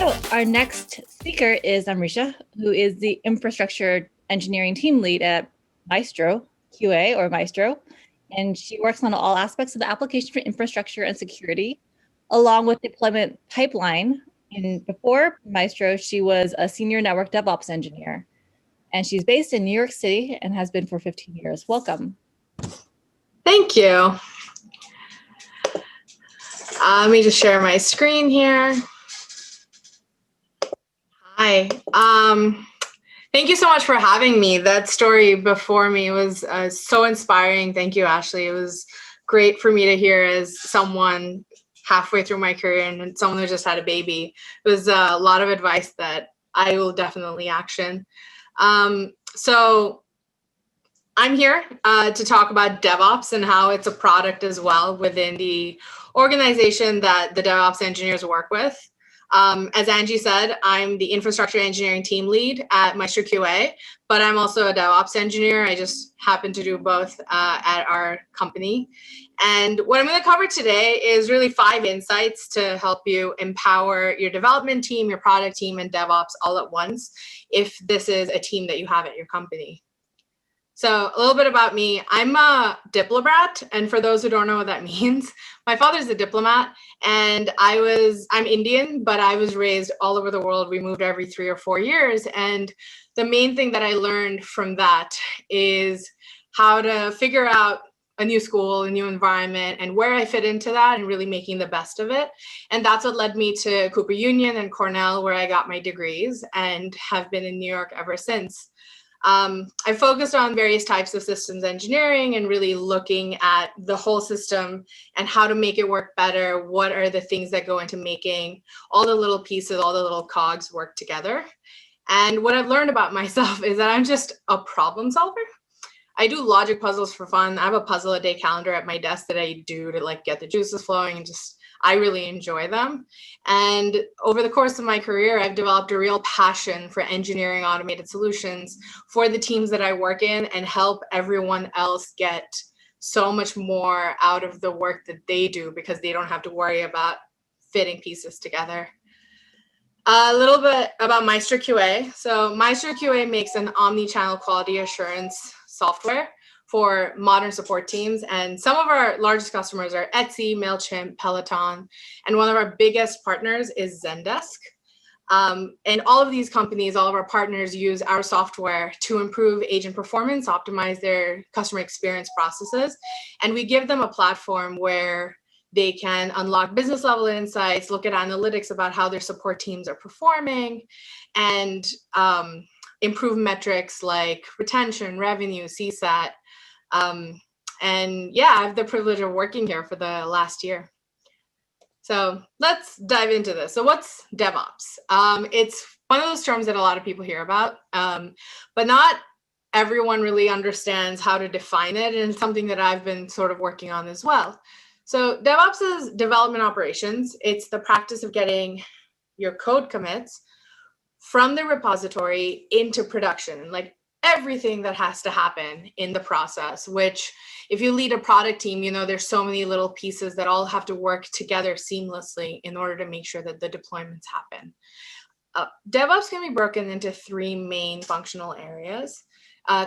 So our next speaker is Amrisha, who is the infrastructure engineering team lead at Maestro QA or Maestro. And she works on all aspects of the application for infrastructure and security, along with deployment pipeline. And before Maestro, she was a senior network DevOps engineer. And she's based in New York City and has been for 15 years. Welcome. Thank you. Let me just share my screen here. Hi. Thank you so much for having me. That story before me was so inspiring. Thank you, Ashley. It was great for me to hear as someone halfway through my career and someone who just had a baby. It was a lot of advice that I will definitely action. So I'm here to talk about DevOps and how it's a product as well within the organization that the DevOps engineers work with. As Angie said, I'm the infrastructure engineering team lead at Maestro QA, but I'm also a DevOps engineer. I just happen to do both at our company. And what I'm going to cover today is really 5 insights to help you empower your development team, your product team, and DevOps all at once, if this is a team that you have at your company. So a little bit about me. I'm a diplomat, and for those who don't know what that means, my father's a diplomat, and I'm Indian, but I was raised all over the world. We moved every 3 or 4 years, and the main thing that I learned from that is how to figure out a new school, a new environment, and where I fit into that, and really making the best of it. And that's what led me to Cooper Union and Cornell, where I got my degrees, and have been in New York ever since. I focused on various types of systems engineering and really looking at the whole system and how to make it work better. What are the things that go into making all the little pieces, all the little cogs work together? And what I've learned about myself is that I'm just a problem solver. I do logic puzzles for fun. I have a puzzle a day calendar at my desk that I do to get the juices flowing, and I really enjoy them. And over the course of my career, I've developed a real passion for engineering automated solutions for the teams that I work in and help everyone else get so much more out of the work that they do because they don't have to worry about fitting pieces together. A little bit about Maestro QA. So Maestro QA makes an omni-channel quality assurance software for modern support teams. And some of our largest customers are Etsy, MailChimp, Peloton, and one of our biggest partners is Zendesk. And all of these companies, all of our partners use our software to improve agent performance, optimize their customer experience processes. And we give them a platform where they can unlock business level insights, look at analytics about how their support teams are performing, and improve metrics like retention, revenue, CSAT. And yeah, I have the privilege of working here for the last year. So let's dive into this. So what's DevOps? It's one of those terms that a lot of people hear about, but not everyone really understands how to define it, and it's something that I've been sort of working on as well. So DevOps is development operations. It's the practice of getting your code commits from the repository into production, like everything that has to happen in the process, which if you lead a product team, there's so many little pieces that all have to work together seamlessly in order to make sure that the deployments happen. DevOps can be broken into 3 main functional areas.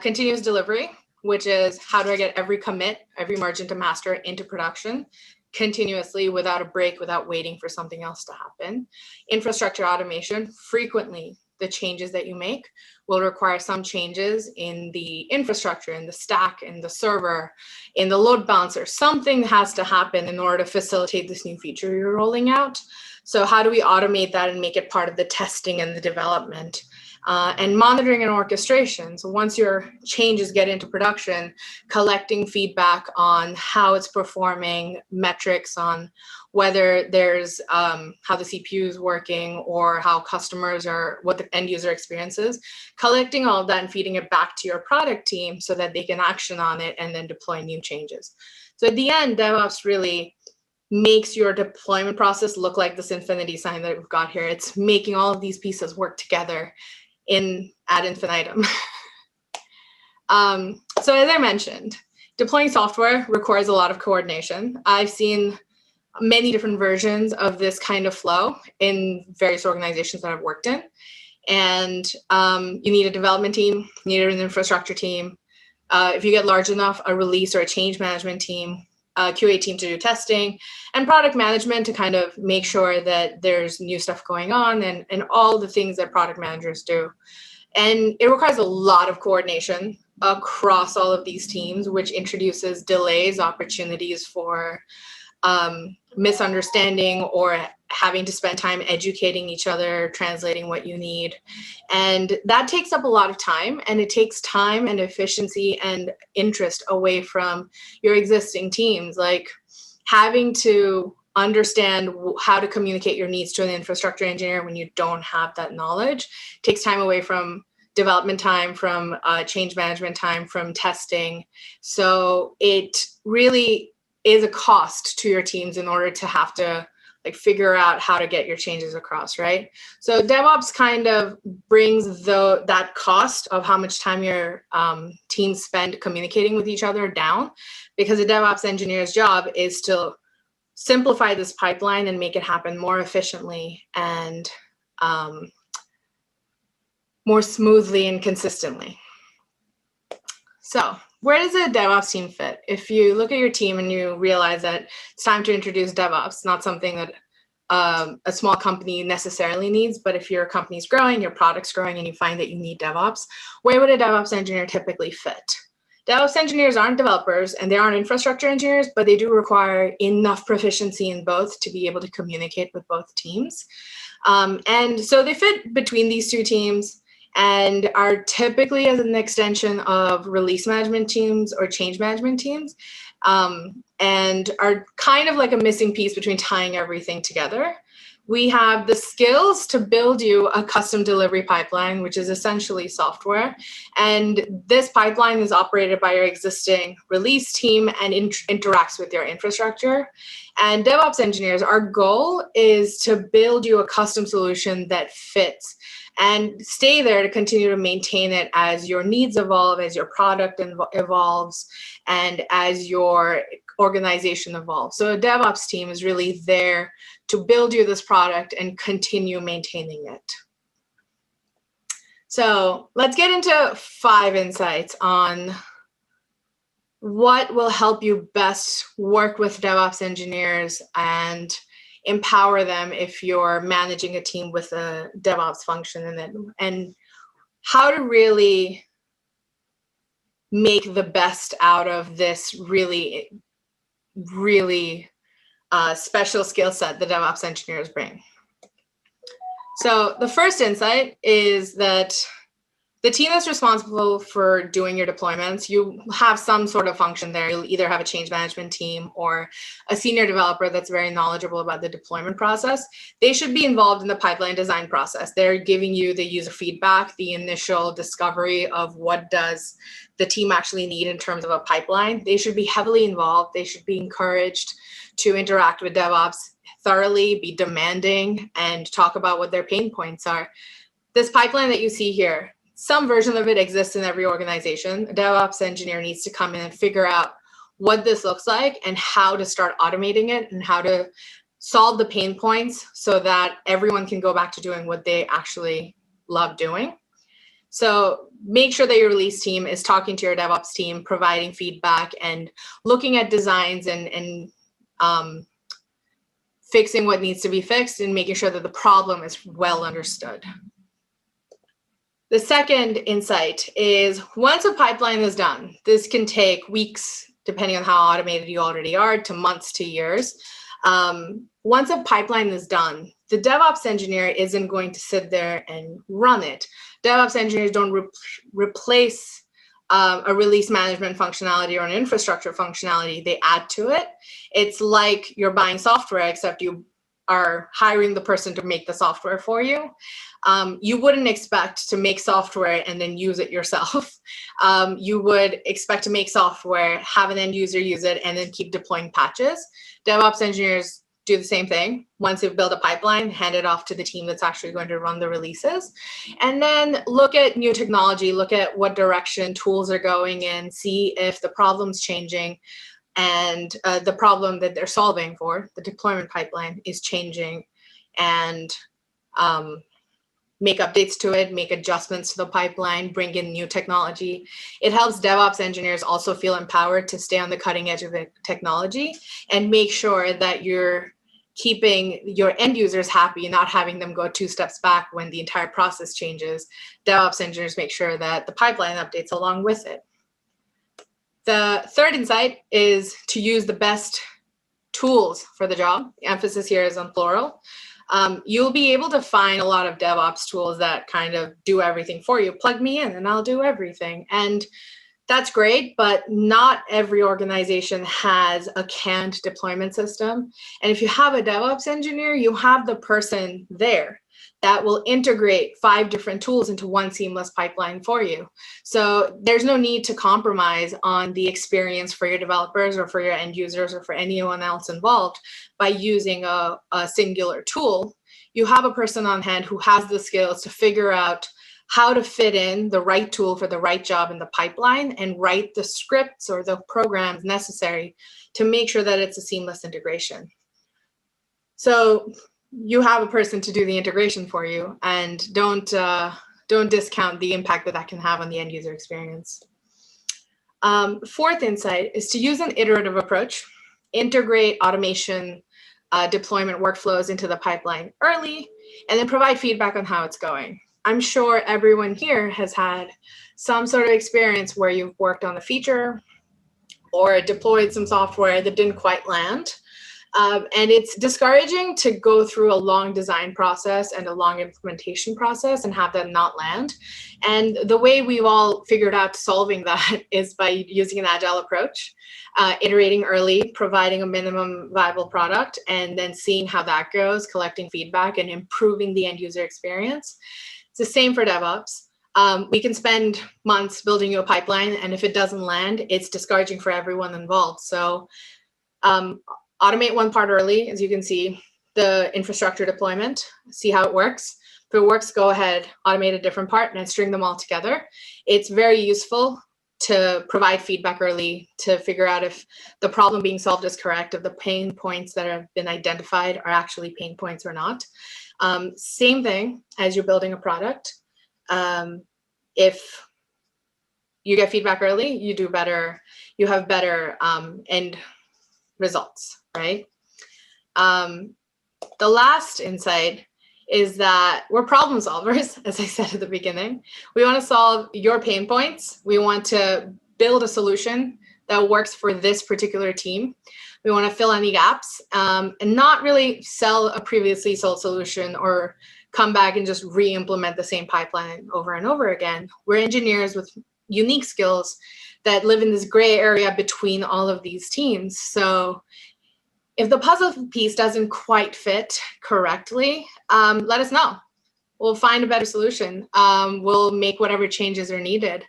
Continuous delivery, which is how do I get every commit, every merge into master into production continuously without a break, without waiting for something else to happen. Infrastructure automation, frequently the changes that you make will require some changes in the infrastructure, in the stack, in the server, in the load balancer. Something has to happen in order to facilitate this new feature you're rolling out. So how do we automate that and make it part of the testing and the development? And monitoring and orchestration. So once your changes get into production, collecting feedback on how it's performing, metrics on whether there's how the CPU is working or how customers are, what the end user experience is, collecting all of that and feeding it back to your product team so that they can action on it and then deploy new changes. So at the end, DevOps really makes your deployment process look like this infinity sign that we've got here. It's making all of these pieces work together ad infinitum. So as I mentioned, deploying software requires a lot of coordination. I've seen many different versions of this kind of flow in various organizations that I've worked in. And you need a development team, you need an infrastructure team. If you get large enough, a release or a change management team, a QA team to do testing, and product management to kind of make sure that there's new stuff going on and all the things that product managers do. And it requires a lot of coordination across all of these teams, which introduces delays, opportunities for misunderstanding or having to spend time educating each other, translating what you need. And that takes up a lot of time, and it takes time and efficiency and interest away from your existing teams. Like having to understand how to communicate your needs to an infrastructure engineer when you don't have that knowledge takes time away from development time, from change management time, from testing. So it really is a cost to your teams in order to have to like figure out how to get your changes across, right? So DevOps kind of brings that cost of how much time your teams spend communicating with each other down, because a DevOps engineer's job is to simplify this pipeline and make it happen more efficiently and more smoothly and consistently. So where does a DevOps team fit? If you look at your team and you realize that it's time to introduce DevOps, not something that a small company necessarily needs, but if your company's growing, your product's growing, and you find that you need DevOps, where would a DevOps engineer typically fit? DevOps engineers aren't developers and they aren't infrastructure engineers, but they do require enough proficiency in both to be able to communicate with both teams. And so they fit between these two teams and are typically as an extension of release management teams or change management teams, and are kind of like a missing piece between tying everything together. We have the skills to build you a custom delivery pipeline, which is essentially software. And this pipeline is operated by your existing release team and interacts with your infrastructure. And DevOps engineers, our goal is to build you a custom solution that fits and stay there to continue to maintain it as your needs evolve, as your product evolves, and as your organization evolves. So a DevOps team is really there to build you this product and continue maintaining it. So let's get into 5 insights on what will help you best work with DevOps engineers and empower them if you're managing a team with a DevOps function, and how to really make the best out of this really special skill set the DevOps engineers bring. So the first insight is that the team that's responsible for doing your deployments, you have some sort of function there. You'll either have a change management team or a senior developer that's very knowledgeable about the deployment process. They should be involved in the pipeline design process. They're giving you the user feedback, the initial discovery of what does the team actually need in terms of a pipeline. They should be heavily involved. They should be encouraged to interact with DevOps thoroughly, be demanding, and talk about what their pain points are. This pipeline that you see here, some version of it exists in every organization. A DevOps engineer needs to come in and figure out what this looks like and how to start automating it and how to solve the pain points so that everyone can go back to doing what they actually love doing. So make sure that your release team is talking to your DevOps team, providing feedback and looking at designs and fixing what needs to be fixed and making sure that the problem is well understood. The second insight is once a pipeline is done, this can take weeks, depending on how automated you already are, to months to years. Once a pipeline is done, the DevOps engineer isn't going to sit there and run it. DevOps engineers don't replace a release management functionality or an infrastructure functionality. They add to it. It's like you're buying software, except you are hiring the person to make the software for you. You wouldn't expect to make software and then use it yourself. You would expect to make software, have an end user use it, and then keep deploying patches. DevOps engineers do the same thing. Once you've built a pipeline, hand it off to the team that's actually going to run the releases. And then look at new technology, look at what direction tools are going in, see if the problem's changing, and the problem that they're solving for, the deployment pipeline, is changing, and make updates to it, make adjustments to the pipeline, bring in new technology. It helps DevOps engineers also feel empowered to stay on the cutting edge of the technology and make sure that you're keeping your end users happy, not having them go 2 steps back when the entire process changes. DevOps engineers make sure that the pipeline updates along with it. The third insight is to use the best tools for the job. The emphasis here is on plural. You'll be able to find a lot of DevOps tools that kind of do everything for you. Plug me in and I'll do everything. And that's great, but not every organization has a canned deployment system. And if you have a DevOps engineer, you have the person there that will integrate 5 different tools into one seamless pipeline for you. So there's no need to compromise on the experience for your developers or for your end users or for anyone else involved by using a singular tool. You have a person on hand who has the skills to figure out how to fit in the right tool for the right job in the pipeline and write the scripts or the programs necessary to make sure that it's a seamless integration. So you have a person to do the integration for you, and don't discount the impact that that can have on the end user experience. Fourth insight is to use an iterative approach, integrate automation deployment workflows into the pipeline early, and then provide feedback on how it's going. I'm sure everyone here has had some sort of experience where you've worked on a feature or deployed some software that didn't quite land. And it's discouraging to go through a long design process and a long implementation process and have that not land. And the way we've all figured out solving that is by using an agile approach, iterating early, providing a minimum viable product, and then seeing how that goes, collecting feedback and improving the end user experience. It's the same for DevOps. We can spend months building you a pipeline, and if it doesn't land, it's discouraging for everyone involved. So automate one part early, as you can see, the infrastructure deployment, see how it works. If it works, go ahead, automate a different part and string them all together. It's very useful to provide feedback early to figure out if the problem being solved is correct, if the pain points that have been identified are actually pain points or not. Same thing as you're building a product. If you get feedback early, you do better, you have better end results, right? The last insight is that we're problem solvers, as I said at the beginning. We want to solve your pain points. We want to build a solution that works for this particular team. We want to fill any gaps and not really sell a previously sold solution or come back and just re-implement the same pipeline over and over again. We're engineers with unique skills that live in this gray area between all of these teams. So if the puzzle piece doesn't quite fit correctly, let us know. We'll find a better solution. We'll make whatever changes are needed.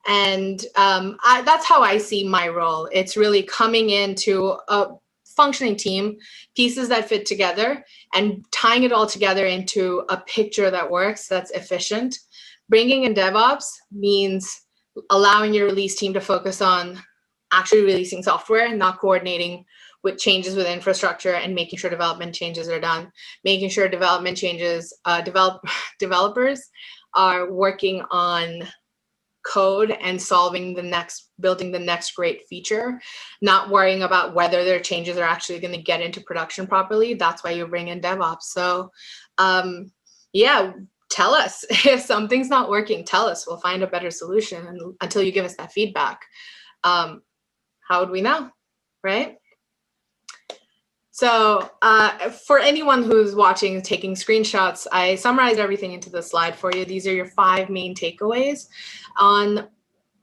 And that's how I see my role. It's really coming into a functioning team, pieces that fit together, and tying it all together into a picture that works, that's efficient. Bringing in DevOps means allowing your release team to focus on actually releasing software and not coordinating with changes with infrastructure and making sure development changes are done, making sure development changes, developers are working on code and building the next great feature, not worrying about whether their changes are actually going to get into production properly. That's why you bring in DevOps. So yeah, tell us if something's not working, tell us, we'll find a better solution. And until you give us that feedback, how would we know, right? So for anyone who's watching, taking screenshots, I summarized everything into the slide for you. These are your 5 main takeaways on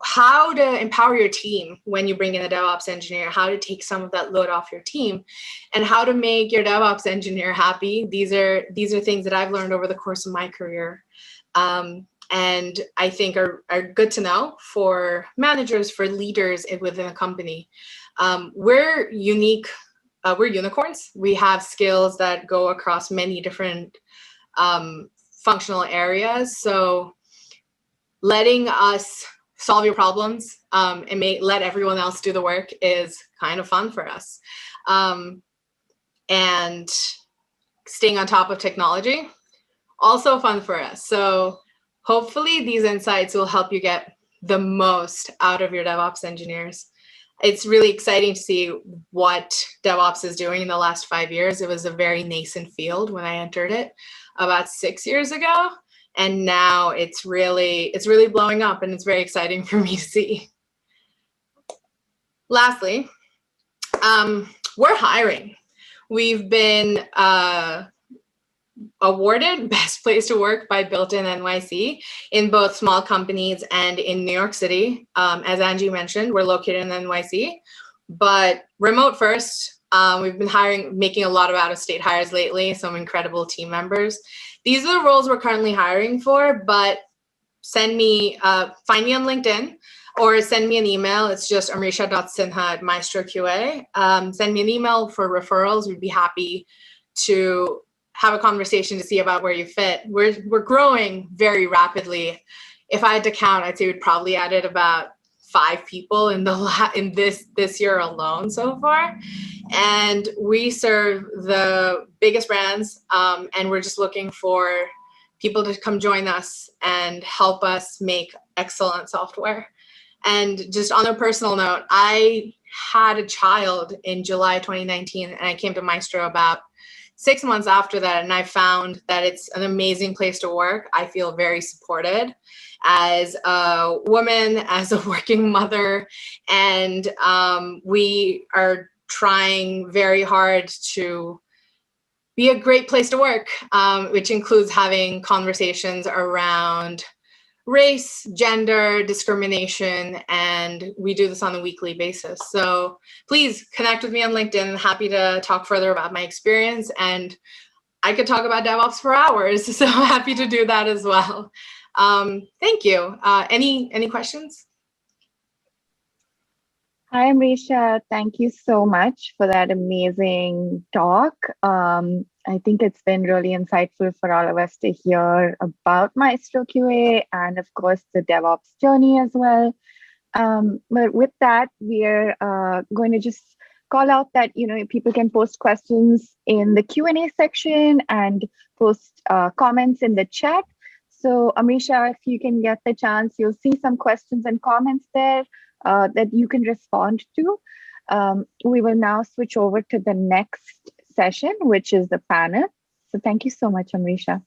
how to empower your team when you bring in a DevOps engineer, how to take some of that load off your team, and how to make your DevOps engineer happy. These are things that I've learned over the course of my career, and I think are good to know for managers, for leaders within a company. We're unique. We're unicorns. We have skills that go across many different functional areas. So letting us solve your problems and let everyone else do the work is kind of fun for us. And staying on top of technology, also fun for us. So hopefully these insights will help you get the most out of your DevOps engineers. It's really exciting to see what DevOps is doing in the last 5 years. It was a very nascent field when I entered it about 6 years ago. And now it's really blowing up, and it's very exciting for me to see. Lastly, we're hiring. We've been awarded Best Place to Work by Built-in NYC in both small companies and in New York City. As Angie mentioned, we're located in NYC, but remote first. We've been making a lot of out-of-state hires lately, some incredible team members. These are the roles we're currently hiring for, but find me on LinkedIn or send me an email. It's just amrisha.sinha@MaestroQA. Send me an email for referrals. We'd be happy to have a conversation to see about where you fit. We're growing very rapidly. If I had to count, I'd say we'd probably added about 5 people in this year alone so far. And we serve the biggest brands, and we're just looking for people to come join us and help us make excellent software. And just on a personal note, I had a child in July 2019, and I came to Maestro about 6 months after that, and I found that it's an amazing place to work. I feel very supported as a woman, as a working mother, and we are trying very hard to be a great place to work, which includes having conversations around race, gender, discrimination, and we do this on a weekly basis. So please connect with me on LinkedIn. I'm happy to talk further about my experience, and I could talk about DevOps for hours, so I'm happy to do that as well. Thank you. Any questions? Hi, Amrisha. Thank you so much for that amazing talk. I think it's been really insightful for all of us to hear about Maestro QA and, of course, the DevOps journey as well. But with that, we're going to just call out that people can post questions in the Q&A section and post comments in the chat. So, Amrisha, if you can get the chance, you'll see some questions and comments there that you can respond to. We will now switch over to the next session, which is the panel. So thank you so much, Amrisha.